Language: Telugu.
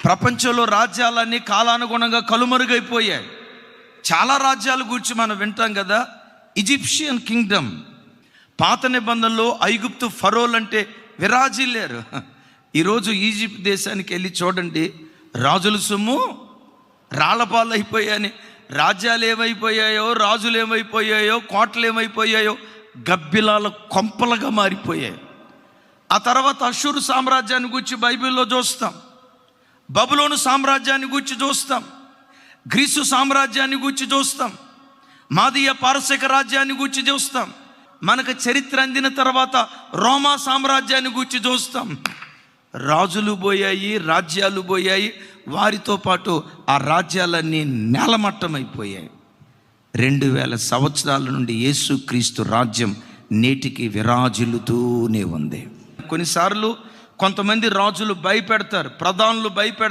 ప్రపంచంలో రాజ్యాలన్నీ కాలానుగుణంగా కనుమరుగైపోయాయి. చాలా రాజ్యాల గురించి మనం వింటాం కదా. ఈజిప్షియన్ కింగ్డమ్, పాత నిబంధనలో ఐగుప్తు ఫరోలు అంటే విరాజిల్లారు. ఈరోజు ఈజిప్ట్ దేశానికి వెళ్ళి చూడండి, రాజుల సొమ్ము రాళ్లపాలు అయిపోయాయని, రాజ్యాలు ఏమైపోయాయో, రాజులు ఏమైపోయాయో, కోటలు ఏమైపోయాయో గబ్బిలాల కొంపలుగా మారిపోయాయి. ఆ తర్వాత అష్షూరు సామ్రాజ్యాన్ని గురించి బైబిల్లో చూస్తాం, బబులోను సామ్రాజ్యాన్ని గురించి చూస్తాం, గ్రీసు సామ్రాజ్యాన్ని గురించి చూస్తాం, మాదీయ పారసిక రాజ్యాన్ని గురించి చూస్తాం. మనకు చరిత్ర అందిన తర్వాత రోమా సామ్రాజ్యాన్ని గురించి చూస్తాం. రాజులు పోయాయి, రాజ్యాలు పోయాయి, వారితో పాటు ఆ రాజ్యాలన్నీ నేలమట్టమైపోయాయి. 2000 సంవత్సరాల నుండి యేసుక్రీస్తు రాజ్యం నేటికి విరాజిల్లుతూనే ఉంది. కొన్నిసార్లు కొంతమంది రాజులు భయపెడతారు, ప్రధానులు భయపెడతారు.